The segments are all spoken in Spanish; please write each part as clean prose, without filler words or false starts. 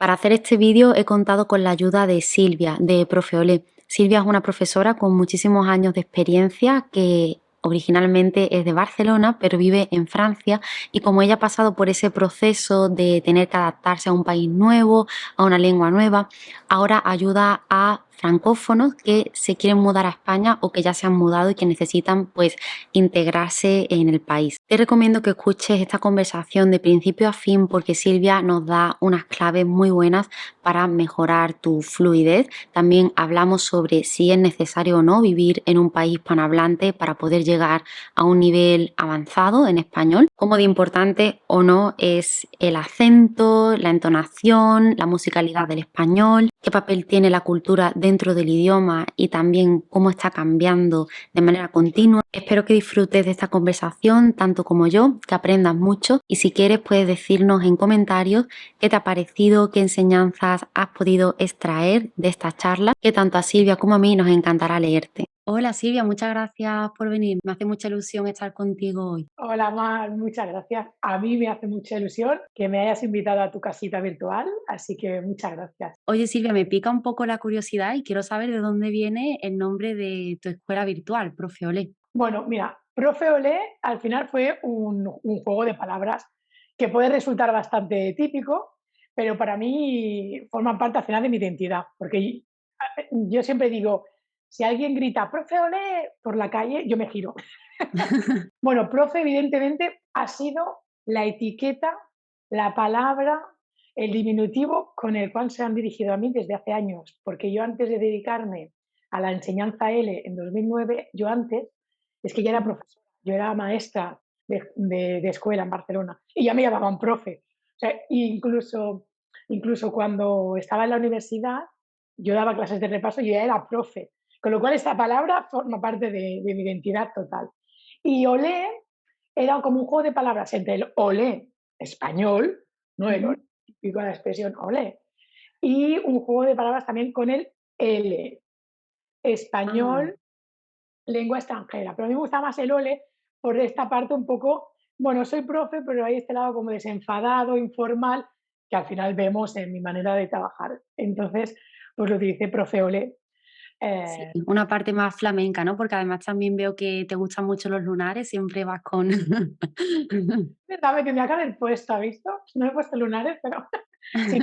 Para hacer este vídeo he contado con la ayuda de Silvia, de Profeolé. Silvia es una profesora con muchísimos años de experiencia que originalmente es de Barcelona, pero vive en Francia y como ella ha pasado por ese proceso de tener que adaptarse a un país nuevo, a una lengua nueva, ahora ayuda a francófonos que se quieren mudar a España o que ya se han mudado y que necesitan pues integrarse en el país. Te recomiendo que escuches esta conversación de principio a fin porque Silvia nos da unas claves muy buenas para mejorar tu fluidez. También hablamos sobre si es necesario o no vivir en un país hispanohablante para poder llegar a un nivel avanzado en español. Cómo de importante o no es el acento, la entonación, la musicalidad del español, qué papel tiene la cultura dentro del idioma y también cómo está cambiando de manera continua. Espero que disfrutes de esta conversación tanto como yo, que aprendas mucho y si quieres puedes decirnos en comentarios qué te ha parecido, qué enseñanzas has podido extraer de esta charla, que tanto a Silvia como a mí nos encantará leerte. Hola Silvia, muchas gracias por venir. Me hace mucha ilusión estar contigo hoy. Hola Mar, muchas gracias. A mí me hace mucha ilusión que me hayas invitado a tu casita virtual, así que muchas gracias. Oye Silvia, me pica un poco la curiosidad y quiero saber de dónde viene el nombre de tu escuela virtual, Profeolé. Bueno, mira, Profe Olé al final fue un juego de palabras que puede resultar bastante típico, pero para mí forma parte al final de mi identidad, porque yo siempre digo, si alguien grita Profe Olé por la calle, yo me giro. Bueno, profe, evidentemente, ha sido la etiqueta, la palabra, el diminutivo con el cual se han dirigido a mí desde hace años, porque yo antes de dedicarme a la enseñanza L en 2009, yo antes es que ya era Ujú. profesora, yo era maestra de escuela en Barcelona y ya me llamaban profe. O sea, incluso cuando estaba en la universidad, yo daba clases de repaso y yo ya era profe. Con lo cual, esta palabra forma parte de mi identidad total. Y olé era como un juego de palabras entre el olé español, no el Ujú. olé típico de la expresión olé, y un juego de palabras también con el L, Ah. español, lengua extranjera. Pero a mí me gusta más el ole por esta parte un poco, bueno, soy profe, pero hay este lado como desenfadado, informal, que al final vemos en mi manera de trabajar. Entonces, pues lo utilicé profe ole. Sí, Eh, una parte más flamenca, ¿no? Porque además también veo que te gustan mucho los lunares, siempre vas con verdad, me tendría que haber puesto, ¿has visto? No he puesto lunares, pero sí.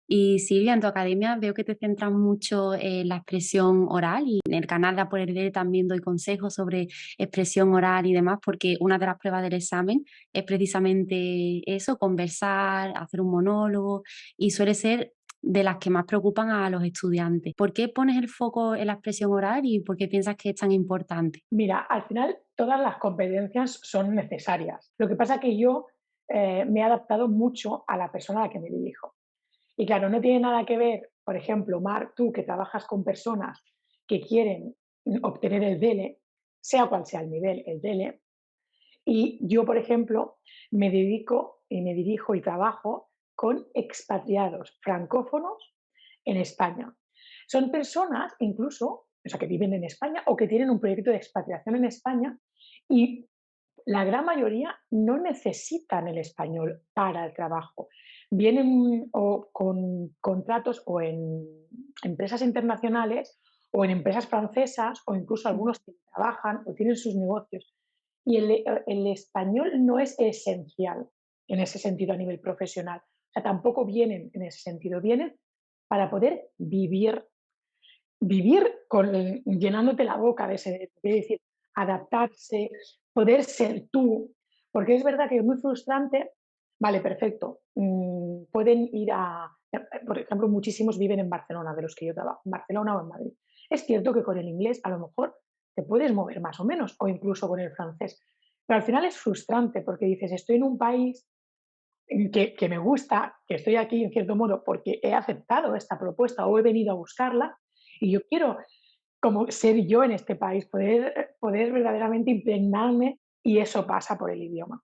Y Silvia, en tu academia veo que te centras mucho en la expresión oral y en el canal de A por el D también doy consejos sobre expresión oral y demás, porque una de las pruebas del examen es precisamente eso, conversar, hacer un monólogo y suele ser de las que más preocupan a los estudiantes. ¿Por qué pones el foco en la expresión oral y por qué piensas que es tan importante? Mira, al final todas las competencias son necesarias. Lo que pasa es que yo me he adaptado mucho a la persona a la que me dirijo. Y claro, no tiene nada que ver, por ejemplo, Mar, tú que trabajas con personas que quieren obtener el DELE, sea cual sea el nivel, el DELE, y yo, por ejemplo, me dedico y me dirijo y trabajo con expatriados francófonos en España. Son personas incluso, o sea, que viven en España o que tienen un proyecto de expatriación en España y la gran mayoría no necesitan el español para el trabajo. Vienen o con contratos o en empresas internacionales o en empresas francesas o incluso Mm. algunos que trabajan o tienen sus negocios. Y el español no es esencial en ese sentido a nivel profesional. O sea, tampoco vienen en ese sentido, vienen para poder vivir llenándote la boca de ese, es decir, adaptarse, poder ser tú, porque es verdad que es muy frustrante, vale, perfecto, pueden ir por ejemplo, muchísimos viven en Barcelona, de los que yo trabajo, en Barcelona o en Madrid. Es cierto que con el inglés a lo mejor te puedes mover más o menos, o incluso con el francés, pero al final es frustrante porque dices, estoy en un país que me gusta, que estoy aquí en cierto modo porque he aceptado esta propuesta o he venido a buscarla y yo quiero como ser yo en este país, poder verdaderamente impregnarme y eso pasa por el idioma.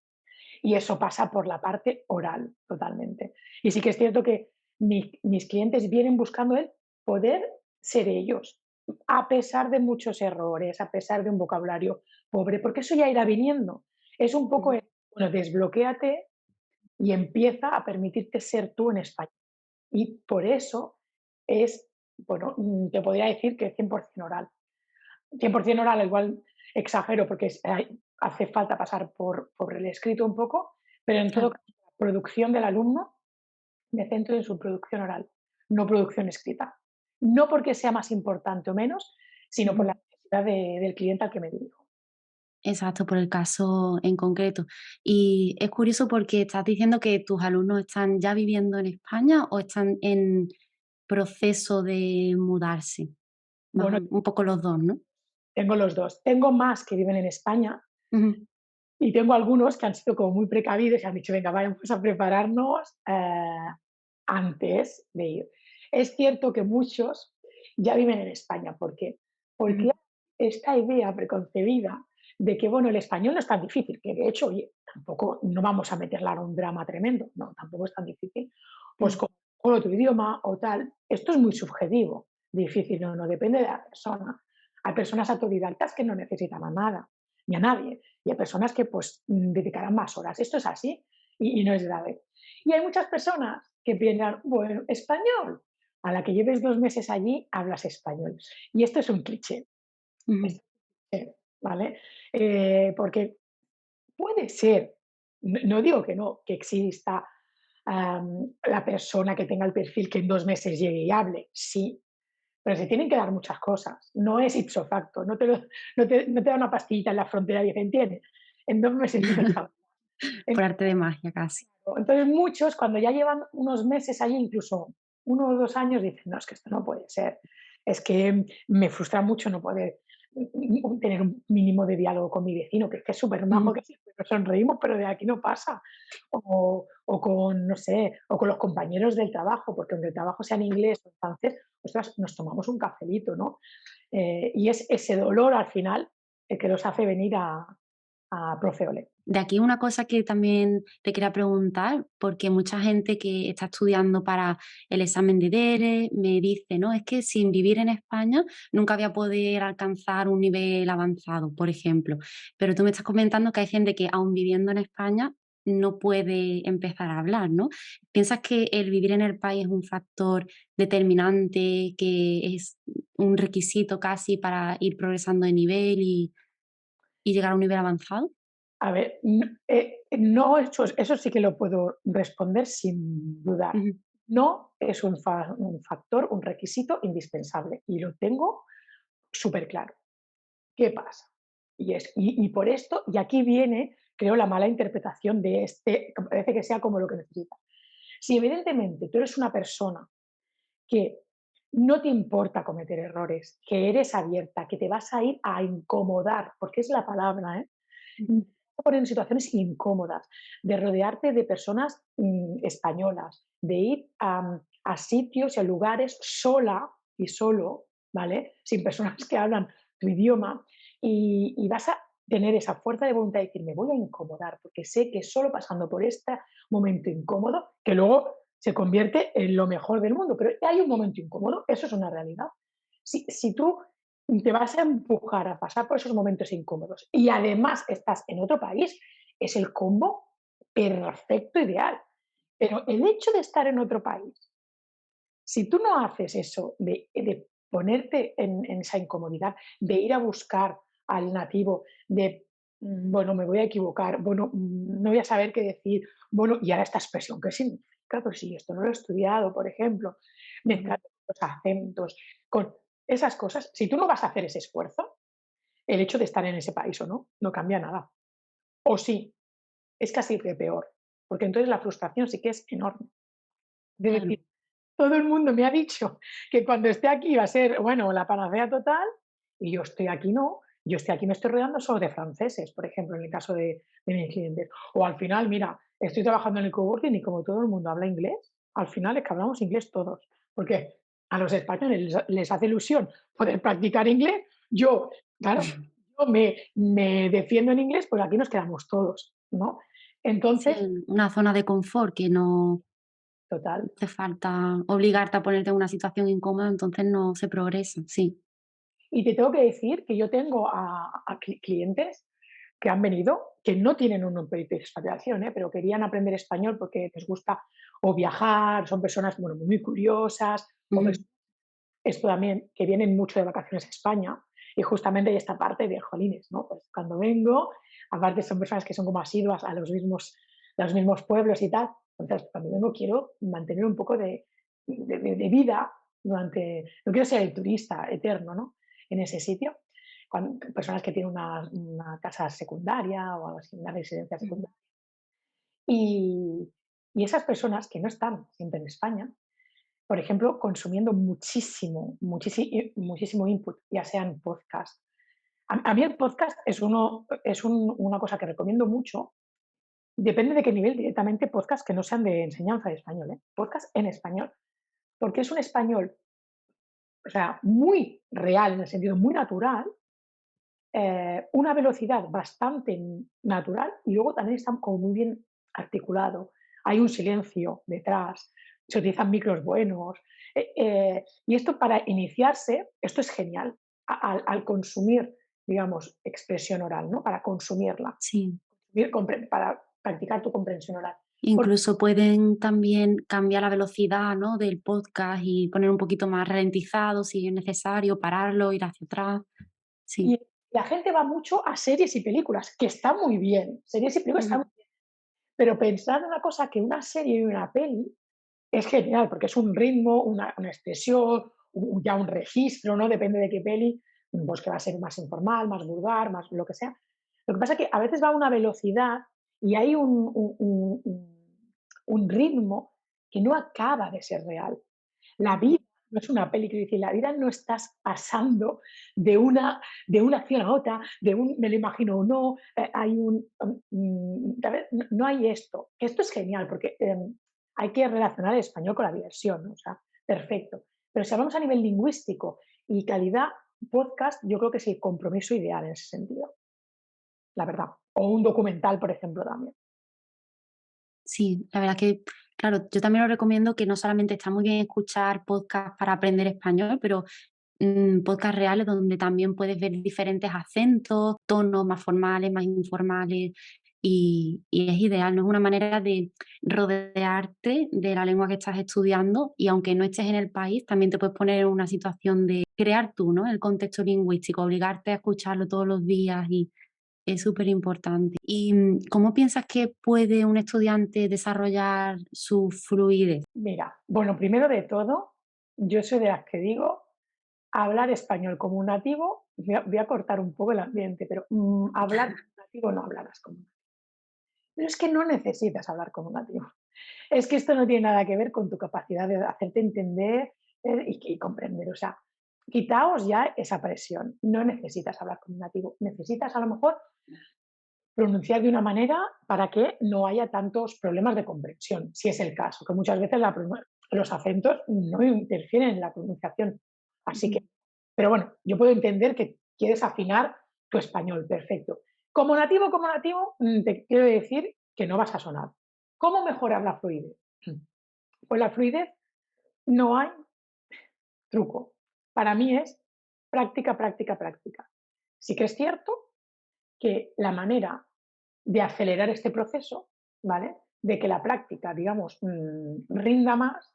Y eso pasa por la parte oral totalmente. Y sí que es cierto que mis clientes vienen buscando el poder ser ellos, a pesar de muchos errores, a pesar de un vocabulario pobre, porque eso ya irá viniendo. Es un poco, Ujú. bueno, desbloquéate y empieza a permitirte ser tú en España. Y por eso es, bueno, te podría decir que 100% oral. 100% oral, igual exagero porque hace falta pasar por el escrito un poco, pero en todo Claro. caso, la producción del alumno me centro en su producción oral, no producción escrita. No porque sea más importante o menos, sino por Ujú. la necesidad del cliente al que me dirijo. Exacto, por el caso en concreto. Y es curioso porque estás diciendo que tus alumnos están ya viviendo en España o están en proceso de mudarse. Más Bueno, un poco los 2, ¿no? tengo los dos. Tengo más que viven en España Ujú, y tengo algunos que han sido como muy precavidos y han dicho, venga, vamos a prepararnos antes de ir. Es cierto que muchos ya viven en España. ¿Por qué? Porque ujú, hay esta idea preconcebida de que, bueno, el español no es tan difícil, que de hecho, oye, tampoco no vamos a meterla en un drama tremendo, no, tampoco es tan difícil. Pues claro. con otro idioma o tal, esto es muy subjetivo, difícil, no, no, depende de la persona. Hay personas autodidactas que no necesitan a nada, ni a nadie, y hay personas que pues dedicarán más horas. Esto es así y no es grave. Y hay muchas personas que piensan, bueno, español, a la que lleves 2 meses allí, hablas español. Y esto es un cliché, Ujú, esto es un cliché, ¿vale? Porque puede ser, no digo que no, que exista la persona que tenga el perfil que en 2 meses llegue y hable, sí, pero se tienen que dar muchas cosas. No es ipso facto, no te da una pastillita en la frontera y dice, entiende, en 2 meses tienes que hablar. por arte de magia casi. Entonces muchos, cuando ya llevan unos meses allí, incluso 1 o 2 años, dicen, no, es que esto no puede ser. Es que me frustra mucho no poder tener un mínimo de diálogo con mi vecino, que es súper majo, Ujú. que siempre nos sonreímos, pero de aquí no pasa. O con, no sé, o con los compañeros del trabajo, porque aunque el trabajo sea en inglés o en francés, ostras, nos tomamos un cafelito, ¿no? Y es ese dolor al final el que los hace venir a Profe Ole. De aquí una cosa que también te quería preguntar, porque mucha gente que está estudiando para el examen de DERE me dice, ¿no? Es que sin vivir en España nunca voy a poder alcanzar un nivel avanzado, por ejemplo. Pero tú me estás comentando que hay gente que aun viviendo en España no puede empezar a hablar, ¿no? ¿Piensas que el vivir en el país es un factor determinante, que es un requisito casi para ir progresando de nivel y llegar a un nivel avanzado? A ver, no, eso sí que lo puedo responder sin dudar. Ujú, No es un factor, un requisito indispensable y lo tengo súper claro. ¿Qué pasa? Y por esto, y aquí viene, creo, la mala interpretación de este, que parece que sea como lo que necesitas. Si evidentemente tú eres una persona que no te importa cometer errores, que eres abierta, que te vas a ir a incomodar, porque es la palabra, ¿eh? ujú. Poner en situaciones incómodas, de rodearte de personas españolas, de ir a sitios y a lugares sola y solo, ¿vale? Sin personas que hablan tu idioma y vas a tener esa fuerza de voluntad de decir, me voy a incomodar, porque sé que solo pasando por este momento incómodo, que luego se convierte en lo mejor del mundo, pero hay un momento incómodo, eso es una realidad. Si tú te vas a empujar a pasar por esos momentos incómodos y además estás en otro país, es el combo perfecto, ideal. Pero el hecho de estar en otro país, si tú no haces eso de ponerte en esa incomodidad, de ir a buscar al nativo, de, bueno, me voy a equivocar, bueno, no voy a saber qué decir, bueno, y ahora esta expresión, ¿qué significa? Pues si esto no lo he estudiado, por ejemplo, Ujú, mezclar los acentos, con esas cosas, si tú no vas a hacer ese esfuerzo, el hecho de estar en ese país o no, no cambia nada. O sí, es casi que peor, porque entonces la frustración sí que es enorme. De claro, decir, todo el mundo me ha dicho que cuando esté aquí va a ser, bueno, la panacea total, y yo estoy aquí no, yo estoy aquí me estoy rodeando solo de franceses, por ejemplo, en el caso de mis clientes. O al final, mira, estoy trabajando en el coworking y como todo el mundo habla inglés, al final es que hablamos inglés todos, porque a los españoles les hace ilusión poder practicar inglés. Yo, claro, yo me defiendo en inglés, pues aquí nos quedamos todos, ¿no? sí, Entonces, una zona de confort que no total. hace falta obligarte a ponerte en una situación incómoda, entonces no se progresa, sí. Y te tengo que decir que yo tengo a clientes que han venido, que no tienen un perito de expatriación, pero querían aprender español porque les gusta o viajar, son personas, bueno, muy curiosas, o Ujú. esto también, que vienen mucho de vacaciones a España y justamente hay esta parte de jolines, ¿no? Pues cuando vengo, aparte son personas que son como asiduas a los mismos pueblos y tal, entonces cuando vengo quiero mantener un poco de vida durante, no quiero ser el turista eterno, ¿no? En ese sitio. Personas que tienen una casa secundaria o algo así, una residencia Ujú. secundaria. Y, y esas personas que no están siempre en España, por ejemplo, consumiendo muchísimo input, ya sean podcast. A mí el podcast es una cosa que recomiendo mucho. Depende de qué nivel, directamente podcast que no sean de enseñanza de español, ¿eh? Podcast en español, porque es un español, o sea, muy real, en el sentido muy natural, una velocidad bastante natural y luego también está como muy bien articulado. Hay un silencio detrás, se utilizan micros buenos. Y esto para iniciarse, esto es genial al consumir, digamos, expresión oral, ¿no? Para consumirla, Sí. para practicar tu comprensión oral. Porque, Incluso pueden también cambiar la velocidad, ¿no?, del podcast y poner un poquito más ralentizado si es necesario, pararlo, ir hacia atrás. Sí. y la gente va mucho a series y películas, que está muy bien. Series y películas están Ujú. muy bien. Pero pensar en una cosa que una serie y una peli es genial, porque es un ritmo, una expresión, ya un registro, ¿no? Depende de qué peli, pues que va a ser más informal, más vulgar, más lo que sea. Lo que pasa es que a veces va a una velocidad y hay un ritmo que no acaba de ser real. La vida no es una peli, quiero decir, la vida no estás pasando de una acción a otra, me lo imagino o no, ¿sabes? No hay esto. Esto es genial porque hay que relacionar el español con la diversión, ¿no? O sea, perfecto. Pero si hablamos a nivel lingüístico y calidad, podcast, yo creo que es el compromiso ideal en ese sentido, la verdad. O un documental, por ejemplo, también. Sí, la verdad que, claro, yo también lo recomiendo que no solamente está muy bien escuchar podcasts para aprender español, pero podcasts reales donde también puedes ver diferentes acentos, tonos más formales, más informales, y es ideal, ¿no? Es una manera de rodearte de la lengua que estás estudiando y aunque no estés en el país, también te puedes poner en una situación de crear tú, ¿no?, el contexto lingüístico, obligarte a escucharlo todos los días y es súper importante. ¿Y cómo piensas que puede un estudiante desarrollar su fluidez? Mira, bueno, primero de todo, yo soy de las que digo hablar español como un nativo, voy a cortar un poco el ambiente, pero hablar como un nativo no hablarás como un nativo. Pero es que no necesitas hablar como un nativo. Es que esto no tiene nada que ver con tu capacidad de hacerte entender y comprender. O sea, quitaos ya esa presión. No necesitas hablar como un nativo. Necesitas a lo mejor pronunciar de una manera para que no haya tantos problemas de comprensión, si es el caso, que muchas veces los acentos no interfieren en la pronunciación. Así que, Ujú. pero bueno, yo puedo entender que quieres afinar tu español, perfecto. Como nativo, te quiero decir que no vas a sonar. ¿Cómo mejorar la fluidez? Pues la fluidez no hay truco. Para mí es práctica, práctica, práctica. Sí que es cierto que la manera de acelerar este proceso, ¿vale? De que la práctica, digamos, rinda más,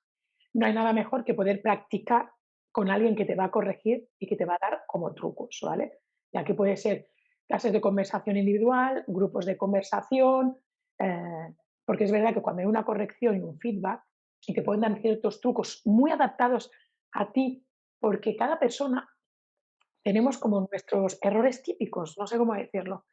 no hay nada mejor que poder practicar con alguien que te va a corregir y que te va a dar como trucos, ¿vale? Ya que puede ser clases de conversación individual, grupos de conversación, eh, porque es verdad que cuando hay una corrección y un feedback, y te pueden dar ciertos trucos muy adaptados a ti, porque cada persona tenemos como nuestros errores típicos, no sé cómo decirlo.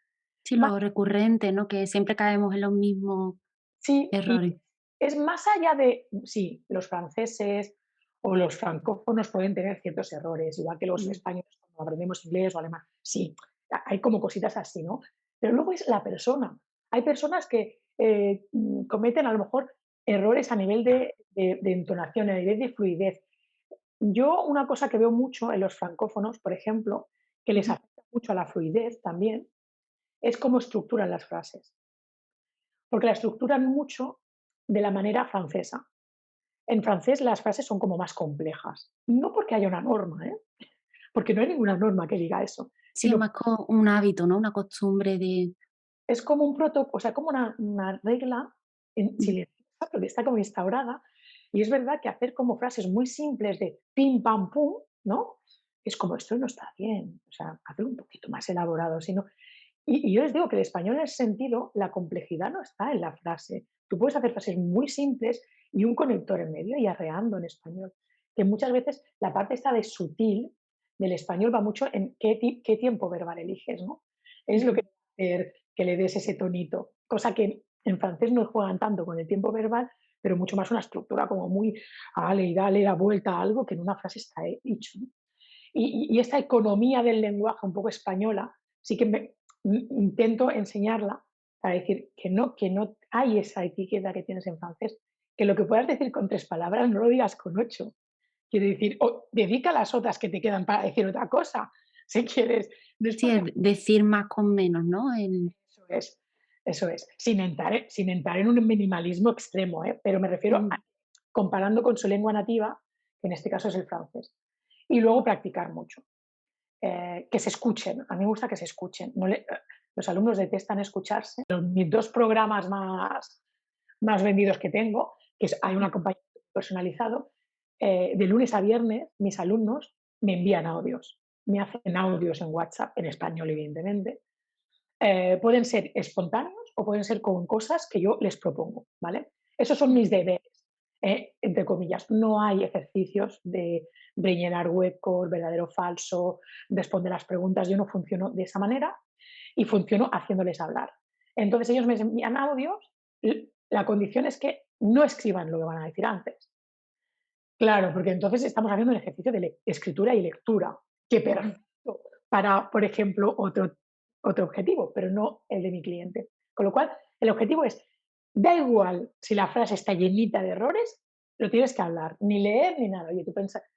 Sí, Más lo recurrente, ¿no? Que siempre caemos en los mismos Sí, y errores. es más allá de, sí, los franceses o los francófonos pueden tener ciertos errores, igual que los Mm. españoles cuando aprendemos inglés o alemán. Sí, hay como cositas así, ¿no? Pero luego es la persona. Hay personas que cometen a lo mejor errores a nivel de entonación, a nivel de fluidez. Yo una cosa que veo mucho en los francófonos, por ejemplo, que les Ujú. afecta mucho a la fluidez también, es cómo estructuran las frases, porque la estructuran mucho de la manera francesa. En francés las frases son como más complejas. No porque haya una norma, ¿eh? Porque no hay ninguna norma que diga eso, Sí, es sino más un hábito, ¿no? Una costumbre de es como un protocolo, o sea, como una regla ujú, silenciosa porque está como instaurada. Y es verdad que hacer como frases muy simples de pim, pam, pum, ¿no? Es como, esto no está bien. O sea, hacer un poquito más elaborado, sino y yo les digo que el español en ese sentido, la complejidad no está en la frase. Tú puedes hacer frases muy simples y un conector en medio y arreando en español. Que muchas veces la parte esta de sutil del español va mucho en qué tiempo verbal eliges, ¿no? Es lo que Ujú. hacer que le des ese tonito. Cosa que en francés no juegan tanto con el tiempo verbal, pero mucho más una estructura como muy, ale y dale la vuelta a algo que en una frase está dicho, ¿no? Y esta economía del lenguaje un poco española, sí que intento enseñarla para decir que no hay esa etiqueta que tienes en francés, que lo que puedas decir con 3 palabras no lo digas con 8. Quiero decir, o dedica las otras que te quedan para decir otra cosa, si quieres. No es Sí, porque es decir más con menos, ¿no? eso es, eso es, sin entrar en un minimalismo extremo, ¿eh? Pero me refiero Ujú. a comparando con su lengua nativa, que en este caso es el francés. Y luego practicar mucho. Que se escuchen. A mí me gusta que se escuchen. Los alumnos detestan escucharse. Mis 2 programas más vendidos que tengo, hay un acompañamiento personalizado, de lunes a viernes mis alumnos me envían audios. Me hacen audios en WhatsApp, en español evidentemente. Pueden ser espontáneos o pueden ser con cosas que yo les propongo, ¿vale? Esos son mis Ujú. deberes, entre comillas. No hay ejercicios de rellenar huecos, verdadero o falso, responder las preguntas. Yo no funciono de esa manera y funciono haciéndoles hablar. Entonces ellos me envían audios. La condición es que no escriban lo que van a decir antes. Claro, porque entonces estamos haciendo un ejercicio de escritura y lectura, que Ujú. perfecto para, por ejemplo, otro objetivo, pero no el de mi cliente. Con lo cual, el objetivo es, da igual si la frase está llenita de errores, lo tienes que hablar, ni leer ni nada. Oye, tú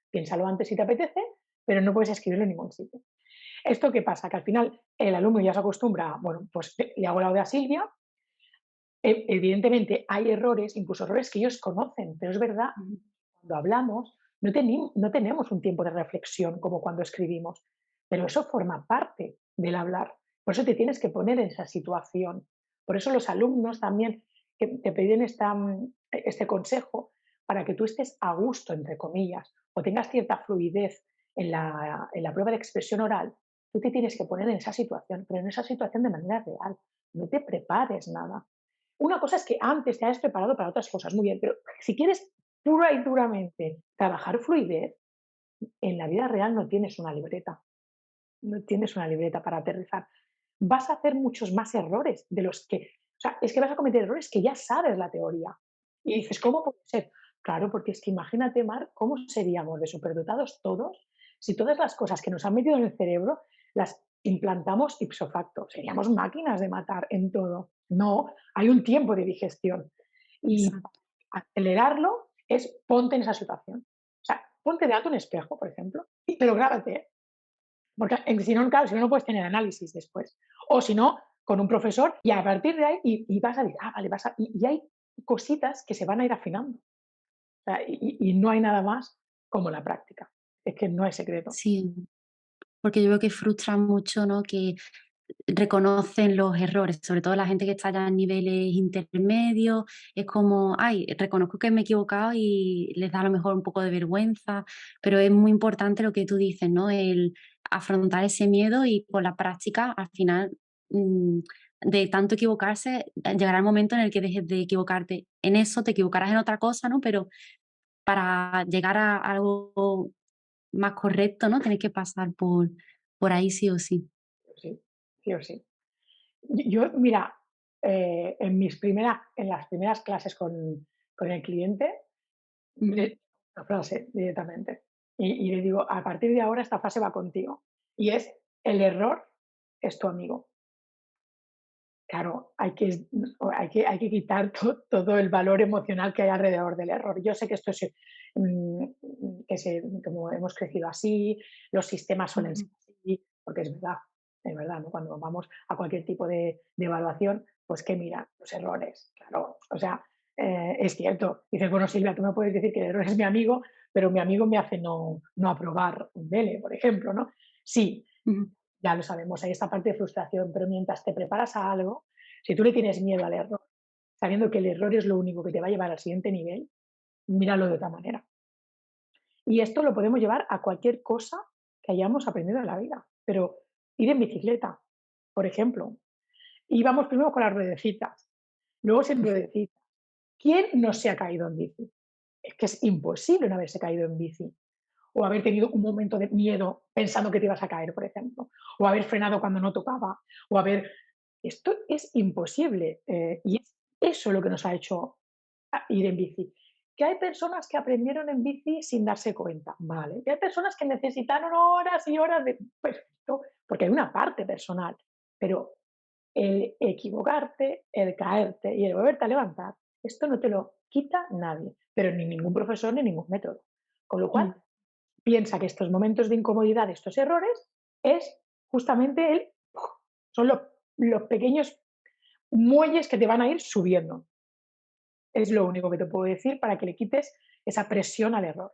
piénsalo antes si te apetece, pero no puedes escribirlo en ningún sitio. ¿Esto qué pasa? Que al final el alumno ya se acostumbra, bueno, pues le hago la oda a Silvia. Evidentemente hay errores, incluso errores que ellos conocen, pero es verdad, Ujú. cuando hablamos no tenemos un tiempo de reflexión como cuando escribimos, pero eso forma parte del hablar. Por eso te tienes que poner en esa situación. Por eso los alumnos también que te piden este consejo para que tú estés a gusto, entre comillas, o tengas cierta fluidez en la prueba de expresión oral, tú te tienes que poner en esa situación, pero en esa situación de manera real. No te prepares nada. Una cosa es que antes te hayas preparado para otras cosas, muy bien, pero si quieres pura y duramente trabajar fluidez, en la vida real no tienes una libreta, no tienes una libreta para aterrizar. Vas a hacer muchos más errores de los que, o sea, es que vas a cometer errores que ya sabes la teoría. Y dices, ¿cómo puede ser? Claro, porque es que imagínate, Mar, cómo seríamos de superdotados todos si todas las cosas que nos han metido en el cerebro las implantamos ipso facto. Seríamos máquinas de matar en todo. No, hay un tiempo de digestión. Y Exacto. acelerarlo es ponte en esa situación. O sea, ponte delante de un espejo, por ejemplo, pero grábate, ¿eh? Porque si no, claro, si no, no puedes tener análisis después. O si no, con un profesor y a partir de ahí y vas a decir, ah, vale, y hay cositas que se van a ir afinando. O sea, y no hay nada más como la práctica. Es que no hay secreto. Sí, porque yo veo que frustra mucho, ¿no? Que reconocen los errores, sobre todo la gente que está ya en niveles intermedios, es como, ay, reconozco que me he equivocado y les da a lo mejor un poco de vergüenza, pero es muy importante lo que tú dices, ¿no? El afrontar ese miedo y con la práctica, al final, mm, de tanto equivocarse, llegará el momento en el que dejes de equivocarte en eso, te equivocarás en otra cosa, ¿no? Pero para llegar a algo más correcto, ¿no? Tienes que pasar por ahí sí o sí. Sí, sí o sí. Yo, mira, en las primeras clases con el cliente, Ujú. la frase directamente. Y le digo, a partir de ahora esta frase va contigo. Y es, el error es tu amigo. Claro, hay que quitar todo el valor emocional que hay alrededor del error. Yo sé que esto es, como hemos crecido así, los sistemas suelen Ujú. ser así, porque es verdad, ¿no? Cuando vamos a cualquier tipo de evaluación, pues que mira, los errores, claro, o sea, es cierto. Dices, bueno, Silvia, tú me puedes decir que el error es mi amigo, pero mi amigo me hace no aprobar un DELE, por ejemplo, ¿no? Sí, Ujú. ya lo sabemos, hay esta parte de frustración, pero mientras te preparas a algo, si tú le tienes miedo al error, sabiendo que el error es lo único que te va a llevar al siguiente nivel, míralo de otra manera. Y esto lo podemos llevar a cualquier cosa que hayamos aprendido en la vida. Pero ir en bicicleta, por ejemplo, íbamos primero con las ruedecitas, luego sin ruedecitas. ¿Quién no se ha caído en bici? Es que es imposible no haberse caído en bici. O haber tenido un momento de miedo pensando que te ibas a caer, por ejemplo. O haber frenado cuando no tocaba. O haber... Esto es imposible. Y es eso lo que nos ha hecho ir en bici. Que hay personas que aprendieron en bici sin darse cuenta, vale. Que hay personas que necesitaron horas y horas de... Perfecto, porque hay una parte personal. Pero el equivocarte, el caerte y el volverte a levantar, esto no te lo quita nadie, pero ni ningún profesor ni ningún método. Con lo cual, Mm. piensa que estos momentos de incomodidad, estos errores, es justamente son los pequeños muelles que te van a ir subiendo. Es lo único que te puedo decir para que le quites esa presión al error.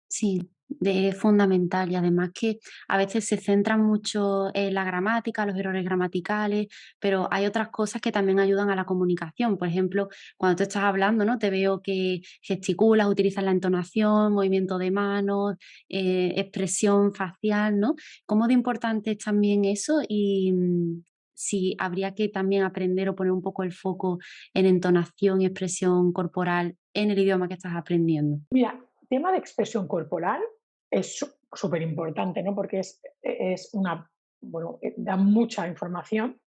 Sí, es fundamental y además que a veces se centran mucho en la gramática, los errores gramaticales, pero hay otras cosas que también ayudan a la comunicación. Por ejemplo, cuando tú estás hablando, ¿no? Te veo que gesticulas, utilizas la entonación, movimiento de manos, expresión facial, ¿no? ¿Cómo de importante es también eso? Y si habría que también aprender o poner un poco el foco en entonación y expresión corporal en el idioma que estás aprendiendo. Mira, tema de expresión corporal es súper importante, ¿no? Porque es una, bueno, da mucha información.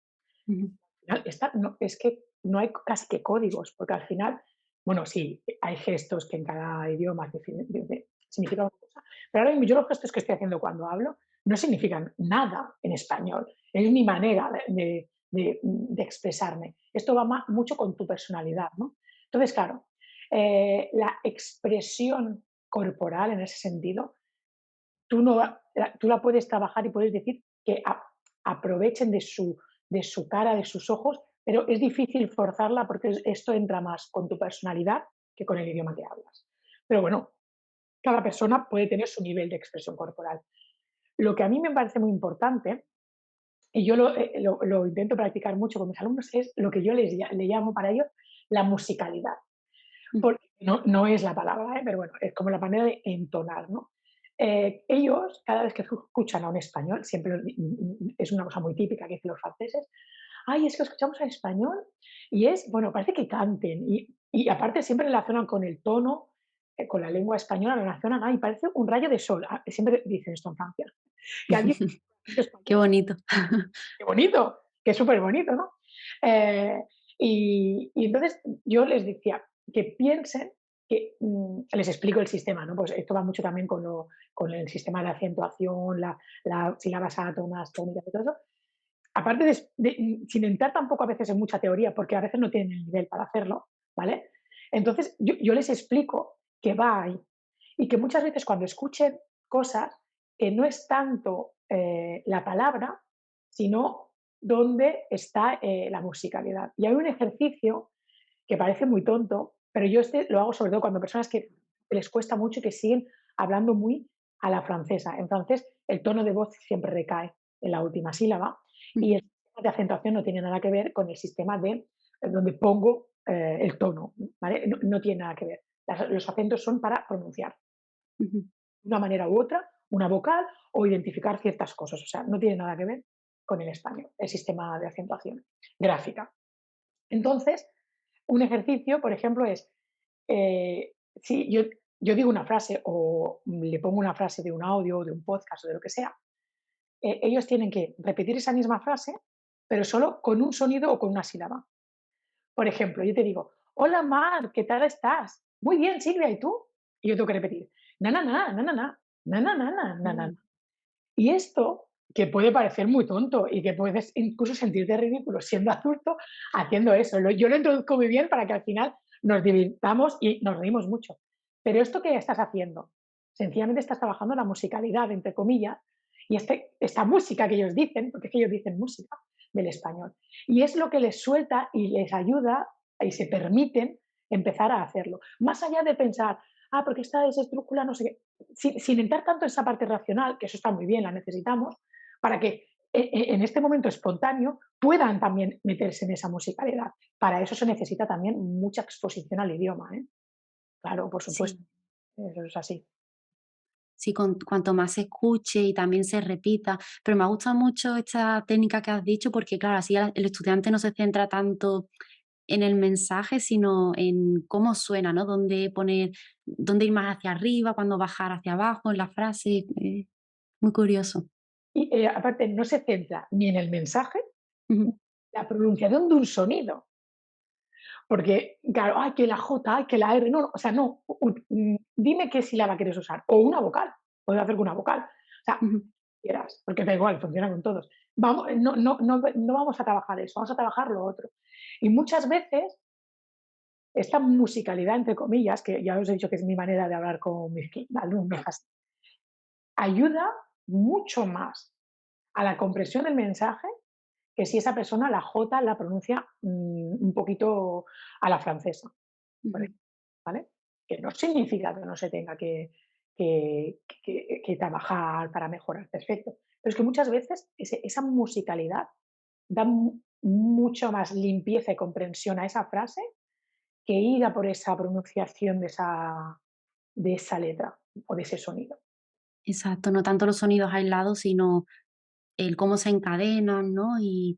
Ujú. Al final no, es que no hay casi que códigos, porque al final, bueno, sí, hay gestos que en cada idioma significan una cosa, pero ahora mismo yo los gestos que estoy haciendo cuando hablo no significan nada en español. Es mi manera de expresarme. Esto va mucho con tu personalidad, ¿no? Entonces, claro, la expresión corporal en ese sentido, tú, no, tú la puedes trabajar y puedes decir que aprovechen de su cara, de sus ojos, pero es difícil forzarla porque esto entra más con tu personalidad que con el idioma que hablas. Pero bueno, cada persona puede tener su nivel de expresión corporal. Lo que a mí me parece muy importante, y yo lo intento practicar mucho con mis alumnos, es lo que yo le llamo para ellos la musicalidad. Mm. Porque no es la palabra, pero bueno, es como la manera de entonar, ¿no? Ellos, cada vez que escuchan a un español, siempre es una cosa muy típica que dicen los franceses, ay, es que escuchamos en español y es, bueno, parece que canten y aparte siempre relacionan con el tono, con la lengua española, relacionan, ay, parece un rayo de sol. Siempre dicen esto en Francia, que alguien Qué español, bonito. qué bonito, que es súper bonito, ¿no? Eh, y entonces yo les decía que piensen que les explico el sistema, ¿no? Pues esto va mucho también con el sistema de acentuación, la sílabas átonas, tónicas y todo eso. Aparte sin entrar tampoco a veces en mucha teoría, porque a veces no tienen el nivel para hacerlo, ¿vale? Entonces yo les explico que va ahí y que muchas veces cuando escuchen cosas que no es tanto la palabra, sino dónde está la musicalidad. Y hay un ejercicio que parece muy tonto, pero yo lo hago sobre todo cuando personas que les cuesta mucho y que siguen hablando muy a la francesa. En francés el tono de voz siempre recae en la última sílaba y el sistema de acentuación no tiene nada que ver con el sistema de donde pongo el tono, ¿vale? No tiene nada que ver. Los acentos son para pronunciar Ujú. de una manera u otra, una vocal o identificar ciertas cosas. O sea, no tiene nada que ver con el español, el sistema de acentuación gráfica. Entonces, un ejercicio, por ejemplo, es, si yo digo una frase o le pongo una frase de un audio, de un podcast o de lo que sea, ellos tienen que repetir esa misma frase, pero solo con un sonido o con una sílaba. Por ejemplo, yo te digo, hola Mar, ¿qué tal estás? Muy bien, Silvia, ¿y tú? Y yo tengo que repetir, na, na, na, na, na, na, na, na, na, na, na, na. Mm. Y esto, que puede parecer muy tonto y que puedes incluso sentirte ridículo siendo adulto haciendo eso. Yo lo introduzco muy bien para que al final nos divirtamos y nos reímos mucho. Pero esto que estás haciendo, sencillamente estás trabajando la musicalidad, entre comillas, y esta música que ellos dicen, porque es que ellos dicen música del español. Y es lo que les suelta y les ayuda y se permiten empezar a hacerlo. Más allá de pensar, porque esta es estrúcula, no sé qué, sin entrar tanto en esa parte racional, que eso está muy bien, la necesitamos, para que en este momento espontáneo puedan también meterse en esa musicalidad. Para eso se necesita también mucha exposición al idioma, ¿eh? Claro, por supuesto, Sí. eso es así. Sí, cuanto más se escuche y también se repita. Pero me ha gustado mucho esta técnica que has dicho porque, claro, así el estudiante no se centra tanto en el mensaje, sino en cómo suena, ¿no? Dónde poner, dónde ir más hacia arriba, cuándo bajar hacia abajo en la frase. Muy curioso. Y, aparte, no se centra ni en el mensaje, Ujú, ni en la pronunciación de un sonido. Porque, claro, ay, que la J, ay, que la R, no, no, o sea, no, dime qué sílaba quieres usar, o una vocal, puedes hacer con una vocal, o sea, ujú. quieras, porque da igual, funciona con todos. Vamos, no vamos a trabajar eso, vamos a trabajar lo otro. Y muchas veces esta musicalidad, entre comillas, que ya os he dicho que es mi manera de hablar con mis alumnos, ayuda mucho más a la comprensión del mensaje que si esa persona la J la pronuncia un poquito a la francesa, por Ujú. ejemplo, ¿vale? Que no significa que no se tenga que trabajar para mejorar, perfecto. Pero es que muchas veces esa musicalidad da mucho más limpieza y comprensión a esa frase que ir a por esa pronunciación de esa letra o de ese sonido. Exacto, no tanto los sonidos aislados, sino el cómo se encadenan, ¿no? Y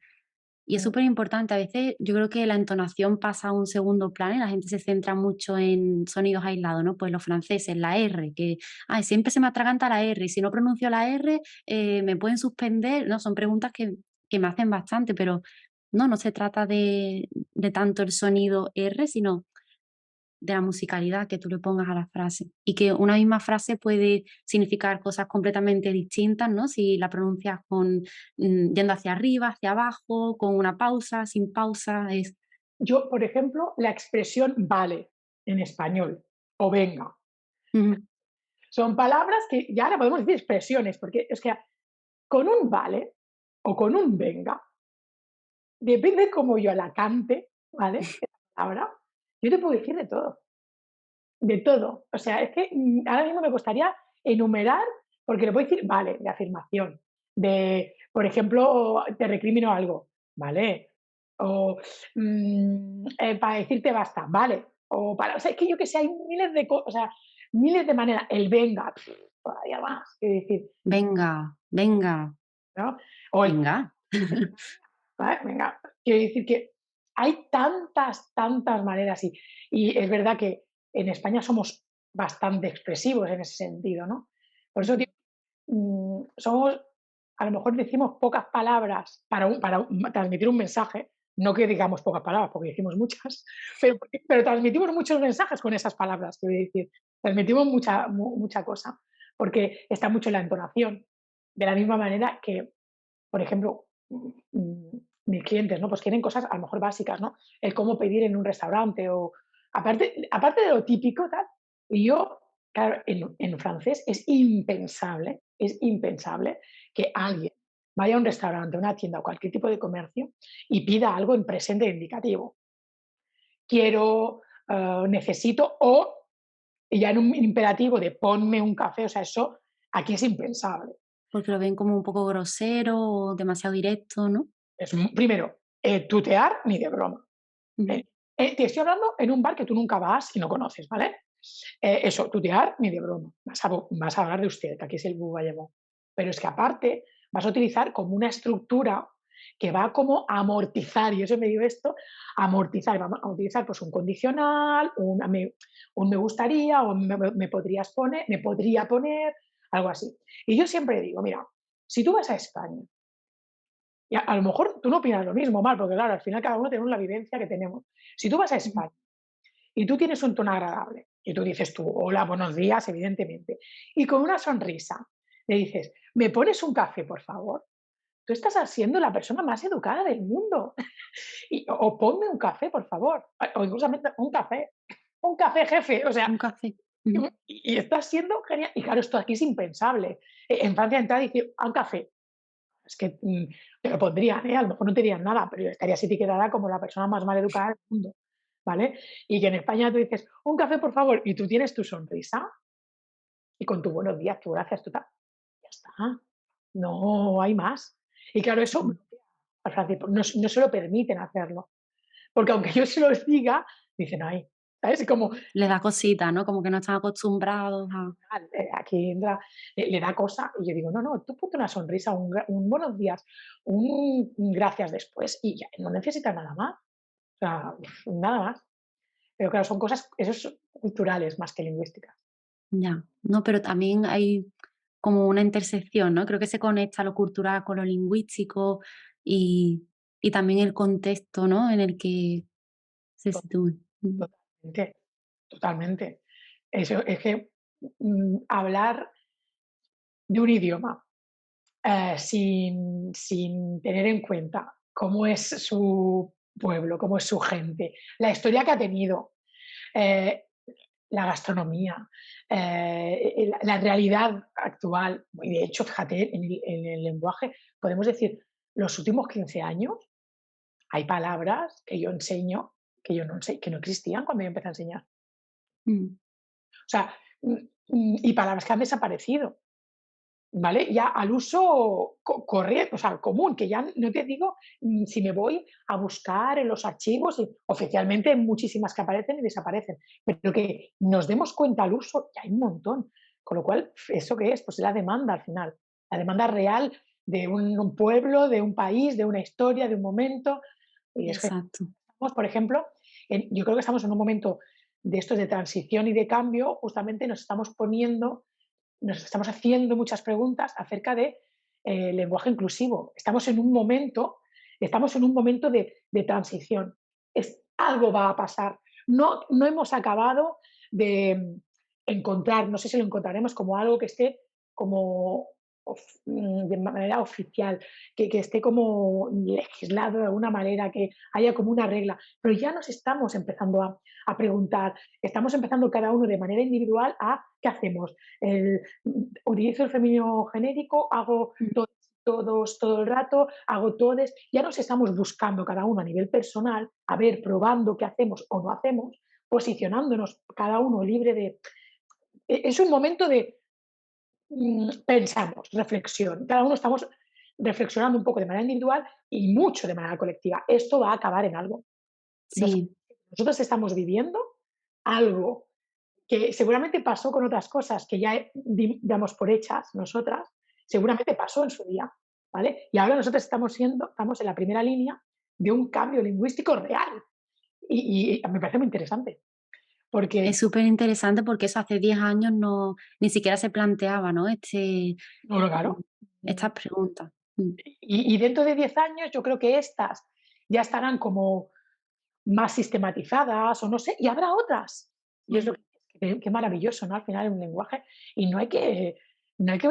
es Mm. súper importante. A veces yo creo que la entonación pasa a un segundo plano y la gente se centra mucho en sonidos aislados, ¿no? Pues los franceses, la R, que ay, siempre se me atraganta la R y si no pronuncio la R me pueden suspender. No, son preguntas que me hacen bastante, pero no se trata de tanto el sonido R, sino de la musicalidad que tú le pongas a la frase. Y que una misma frase puede significar cosas completamente distintas, ¿no? Si la pronuncias con yendo hacia arriba, hacia abajo, con una pausa, sin pausa, es Yo, por ejemplo, la expresión vale en español o venga. ujú, Son palabras que ya le podemos decir expresiones, porque es que con un vale o con un venga, depende cómo yo la cante, ¿vale? Esa palabra, yo te puedo decir de todo, de todo. O sea, es que ahora mismo me costaría enumerar, porque le puedo decir vale, de afirmación, de, por ejemplo, te recrimino algo, ¿vale? O para decirte basta, ¿vale? O para, o sea, es que yo que sé, hay miles de cosas, o sea, miles de maneras. El venga, todavía más, que decir, venga, venga, ¿no? O el venga. ¿vale? Venga, quiero decir que hay tantas, tantas maneras y es verdad que en España somos bastante expresivos en ese sentido, ¿no? Por eso Ujú, digo, somos, a lo mejor decimos pocas palabras para transmitir un mensaje, no que digamos pocas palabras, porque decimos muchas, pero transmitimos muchos mensajes con esas palabras, quiero decir, transmitimos mucha cosa, porque está mucho en la entonación, de la misma manera que por ejemplo, mis clientes, ¿no? Pues quieren cosas a lo mejor básicas, ¿no? El cómo pedir en un restaurante o aparte de lo típico, tal. Y yo, claro, en francés es impensable que alguien vaya a un restaurante, a una tienda o cualquier tipo de comercio y pida algo en presente indicativo. Quiero, necesito o y ya en un imperativo de ponme un café, o sea, eso aquí es impensable. porque lo ven como un poco grosero o demasiado directo, ¿no? Es primero, tutear ni de broma. Ujú, Eh, te estoy hablando en un bar que tú nunca vas y no conoces, ¿vale? Eso, tutear ni de broma. Vas a hablar de usted, que aquí es el Bubayemo. Pero es que aparte vas a utilizar como una estructura que va como a amortizar, y yo siempre digo esto, amortizar, vamos a utilizar pues un condicional, un me gustaría, o me podrías poner, me podría poner, algo así. Y yo siempre digo, mira, si tú vas a España y a lo mejor tú no opinas lo mismo, mal, porque claro, al final cada uno tenemos la vivencia que tenemos. Si tú vas a ujú. España y tú tienes un tono agradable, y tú dices tú, hola, buenos días, evidentemente, y con una sonrisa le dices, ¿me pones un café, por favor? Tú estás siendo la persona más educada del mundo. O ponme un café, por favor. O incluso un café, jefe. O sea, Un café. Ujú. y estás siendo genial. Y claro, esto aquí es impensable. En Francia entrar y decir, un café, es que te lo pondrían, ¿eh? A lo mejor no te dirían nada, pero estarías etiquetada como la persona más mal educada del mundo, ¿vale? Y que en España tú dices, un café, por favor, y tú tienes tu sonrisa y con tu buenos días, tu gracias, tu tal. Ya está. No hay más. Y claro, eso sí. bloquea al francés, no se lo permiten hacerlo. Porque aunque yo se los diga, dicen: "Ay", ¿sabes? Como Les da cosita, ¿no? Como que no están acostumbrados a aquí entra, le da cosa, y yo digo: "No, no, tú ponte una sonrisa, un buenos días, un gracias después y ya, no necesitas nada más". O sea, nada más. Pero claro, son cosas esos culturales más que lingüísticas. ya. No, pero también hay como una intersección, ¿no? Creo que se conecta lo cultural con lo lingüístico y y también el contexto, ¿no? En el que se To sitúen. totalmente, totalmente. Eso es que, hablar de un idioma, sin tener en cuenta cómo es su pueblo, cómo es su gente, la historia que ha tenido, eh, la gastronomía, la realidad actual. Y de hecho, fíjate, en el lenguaje podemos decir, los últimos 15 años hay palabras que yo enseño que yo no sé, que no existían cuando yo empecé a enseñar. Mm, O sea, y palabras que han desaparecido. ¿Vale? Ya al uso corriente, o sea, común, que ya no te digo, si me voy a buscar en los archivos, y oficialmente hay muchísimas que aparecen y desaparecen, pero que nos demos cuenta al uso, ya hay un montón. Con lo cual, ¿eso qué es? Pues la demanda al final, la demanda real de un pueblo, de un país, de una historia, de un momento. Y es que exacto. estamos, por ejemplo, yo creo que estamos en un momento de estos de transición y de cambio, justamente nos estamos haciendo muchas preguntas acerca de lenguaje inclusivo. Estamos en un momento de transición. Algo va a pasar. No, no hemos acabado de encontrar, no sé si lo encontraremos como algo que esté como de manera oficial, que esté como legislado de alguna manera, que haya como una regla, pero ya nos estamos empezando a preguntar, estamos empezando cada uno de manera individual a qué hacemos. El, Utilizo el femenino genérico, hago Mm, todos todo el rato, hago todes. Ya nos estamos buscando cada uno a nivel personal, a ver, probando qué hacemos o no hacemos, posicionándonos cada uno libre de... Es un momento de pensamos, reflexión. Cada uno estamos reflexionando un poco de manera individual y mucho de manera colectiva. Esto va a acabar en algo. sí, Nosotros estamos viviendo algo que seguramente pasó con otras cosas que ya damos por hechas nosotras, seguramente pasó en su día, ¿vale? Y ahora nosotros estamos en la primera línea de un cambio lingüístico real. Y me parece muy interesante, es porque, súper interesante porque eso hace 10 años no ni siquiera se planteaba, ¿no? no, no, Mm, claro, estas preguntas. Mm, y dentro de 10 años yo creo que estas ya estarán como más sistematizadas o no sé, y habrá otras. Y es lo mm. que maravilloso, ¿no? Al final es un lenguaje y no hay que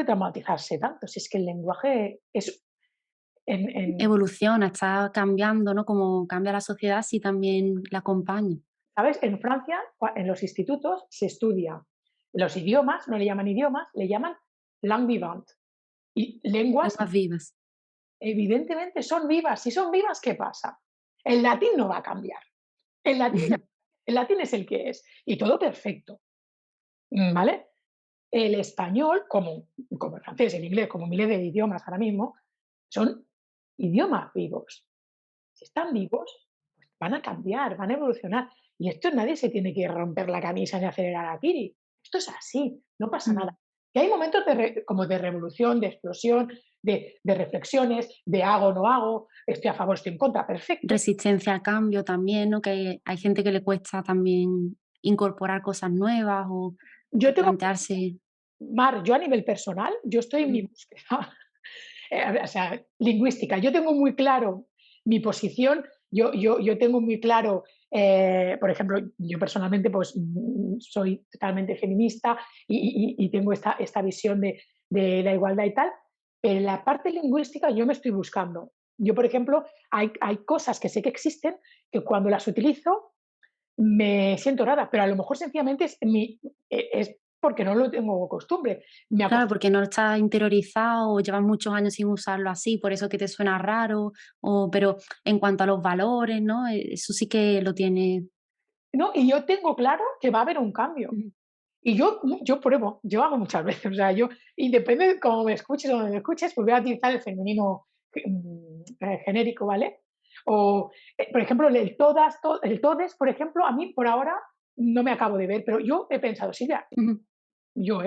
traumatizarse tanto, si es que el lenguaje es en Evoluciona, está cambiando, ¿no? Como cambia la sociedad, sí también la acompaña. ¿sabes? En Francia, en los institutos se estudia los idiomas, no le llaman idiomas, le llaman langue vivante. Y lenguas, Lenguas vivas. evidentemente, son vivas. Si son vivas, ¿qué pasa? El latín no va a cambiar. El latín, el latín es el que es. Y todo perfecto. ¿Vale? El español, como el francés, el inglés, como miles de idiomas ahora mismo, son idiomas vivos. Si están vivos, pues van a cambiar, van a evolucionar. Y esto nadie se tiene que romper la camisa ni acelerar a Piri. Esto es así, no pasa nada. Mm. Y hay momentos como de revolución, de explosión, de reflexiones, de hago, no hago, estoy a favor, estoy en contra, perfecto. Resistencia al cambio también, ¿no? Que hay gente que le cuesta también incorporar cosas nuevas o Yo tengo, plantearse. Mar, yo a nivel personal, yo estoy en mi Mm, búsqueda. O sea, lingüística. Yo tengo muy claro mi posición, yo tengo muy claro, por ejemplo, yo personalmente pues soy totalmente feminista y tengo esta visión de la igualdad y tal, pero en la parte lingüística yo me estoy buscando. Yo, por ejemplo, hay cosas que sé que existen que cuando las utilizo me siento rara, pero a lo mejor sencillamente es porque no lo tengo costumbre. Me claro, acostumbro. porque no está interiorizado o llevas muchos años sin usarlo así, por eso que te suena raro, pero en cuanto a los valores, ¿no? Eso sí que lo tiene. ¿No? Y yo tengo claro que va a haber un cambio. Mm, Y yo pruebo, yo hago muchas veces, o sea, yo, y depende de cómo me escuches o donde me escuches, pues voy a utilizar el femenino genérico, ¿vale? O, por ejemplo, el todes, por ejemplo, a mí por ahora no me acabo de ver, pero yo he pensado, Silvia, Ujú. yo,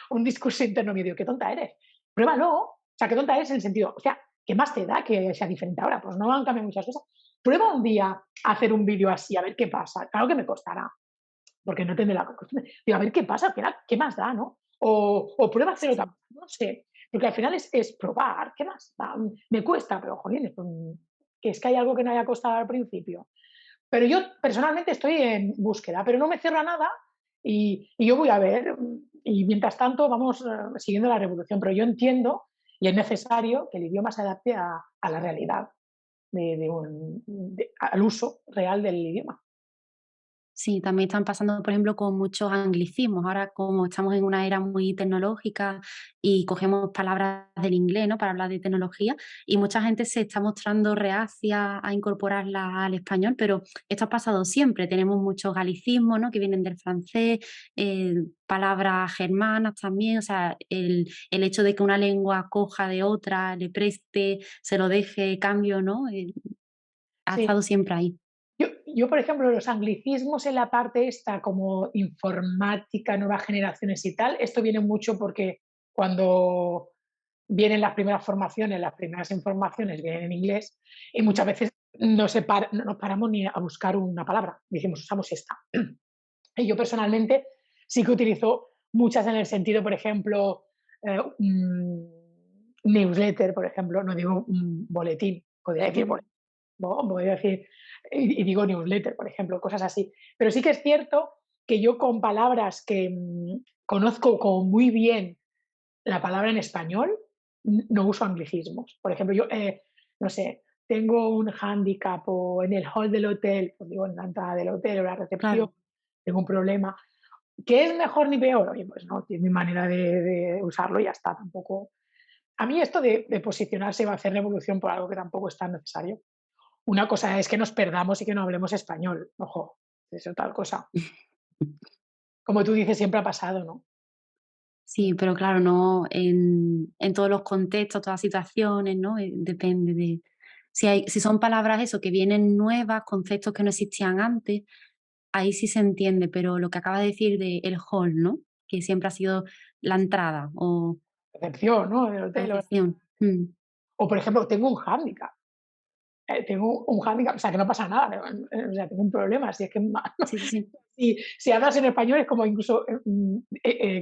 un discurso interno me digo, qué tonta eres, pruébalo. O sea, qué tonta eres en el sentido, o sea, ¿qué más te da que sea diferente ahora? Pues no han cambiado muchas cosas. Prueba un día a hacer un vídeo así, a ver qué pasa. Claro que me costará, porque no tendré la costumbre. Digo, a ver qué pasa, al final, ¿qué más da, no? O prueba a hacer otra cosa, no sé. Porque al final es probar, ¿qué más da? Me cuesta, pero jolín, que es que hay algo que no haya costado al principio. Pero yo personalmente estoy en búsqueda, pero no me cierra nada y yo voy a ver. Y mientras tanto vamos siguiendo la revolución. Pero yo entiendo y es necesario que el idioma se adapte a la realidad, al uso real del idioma. Sí, también están pasando, por ejemplo, con muchos anglicismos. Ahora, como estamos en una era muy tecnológica y cogemos palabras del inglés, ¿no? Para hablar de tecnología, y mucha gente se está mostrando reacia a incorporarlas al español, pero esto ha pasado siempre. Tenemos muchos galicismos, ¿no? Que vienen del francés, palabras germanas también. O sea, el hecho de que una lengua coja de otra, le preste, se lo deje, cambio, ¿no? Ha Sí. estado siempre ahí. Yo, por ejemplo, los anglicismos en la parte esta como informática, nuevas generaciones y tal, esto viene mucho porque cuando vienen las primeras formaciones, las primeras informaciones vienen en inglés y muchas veces no nos paramos ni a buscar una palabra, decimos, usamos esta. Y yo personalmente sí que utilizo muchas en el sentido, por ejemplo, newsletter, por ejemplo, no digo boletín, podría decir Ujú. boletín, ¿no? Voy a decir, y digo newsletter, por ejemplo, cosas así. Pero sí que es cierto que yo con palabras que conozco como muy bien la palabra en español, no uso anglicismos. Por ejemplo, yo, no sé, tengo un hándicap o en el hall del hotel, pues digo en la entrada del hotel o la recepción, Claro. tengo un problema. ¿Qué es mejor ni peor? Oye, pues no, tiene mi manera de usarlo y ya está. Tampoco. A mí esto de posicionarse va a hacer revolución por algo que tampoco es tan necesario. Una cosa es que nos perdamos y que no hablemos español. Ojo, es otra cosa. Como tú dices, siempre ha pasado, ¿no? Sí, pero claro, no en todos los contextos, todas situaciones, ¿no? Depende de si son palabras eso, que vienen nuevas, conceptos que no existían antes, ahí sí se entiende, pero lo que acaba de decir de el hall, ¿no? Que siempre ha sido la entrada o Recepción, ¿no? Del la hotel. recepción. O, por ejemplo, tengo un hándicap. Tengo un hándicap, o sea, que no pasa nada. O sea, tengo un problema. Si es que Sí, sí, sí. si hablas en español es como incluso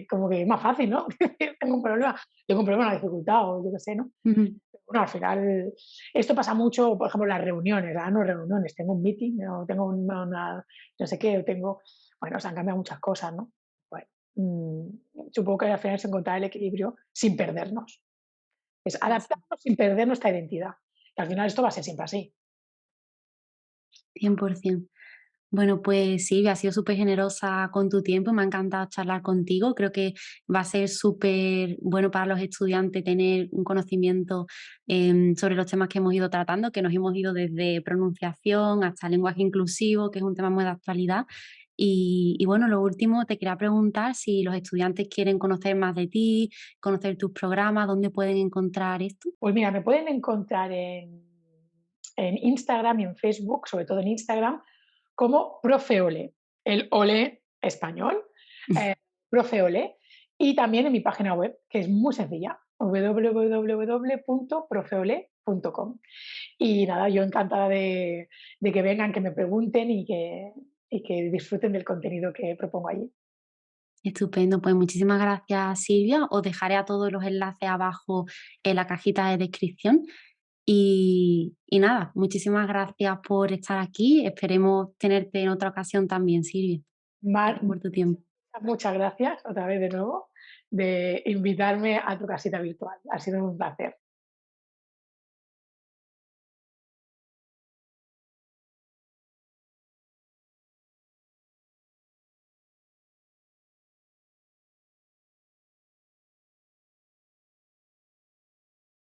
como que es más fácil, ¿no? Tengo un problema, una dificultad o yo qué sé, ¿no? Ujú. Bueno, al final, esto pasa mucho, por ejemplo, en las reuniones, no reuniones, tengo un meeting, o tengo no sé qué, o tengo, bueno, se han cambiado muchas cosas, ¿no? Bueno, supongo que al final es encontrar el equilibrio sin perdernos. Es Sí. adaptarnos sin perder nuestra identidad. Que al final esto va a ser siempre así. 100%. Bueno, pues sí, has sido súper generosa con tu tiempo, me ha encantado charlar contigo. Creo que va a ser súper bueno para los estudiantes tener un conocimiento sobre los temas que hemos ido tratando, que nos hemos ido desde pronunciación hasta lenguaje inclusivo, que es un tema muy de actualidad. Y bueno, lo último, te quería preguntar si los estudiantes quieren conocer más de ti, conocer tus programas, ¿dónde pueden encontrar esto? Pues mira, me pueden encontrar en Instagram y en Facebook, sobre todo en Instagram, como Profeole, el ole español, eh, Profeole, y también en mi página web, que es muy sencilla, www.profeole.com. Y nada, yo encantada de que vengan, que me pregunten y que disfruten del contenido que propongo allí. Estupendo, pues muchísimas gracias Silvia. Os dejaré a todos los enlaces abajo en la cajita de descripción. Y nada, muchísimas gracias por estar aquí. Esperemos tenerte en otra ocasión también, Silvia. Ma- Gracias por tu tiempo. Muchas gracias otra vez de nuevo de invitarme a tu casita virtual. Ha sido un placer.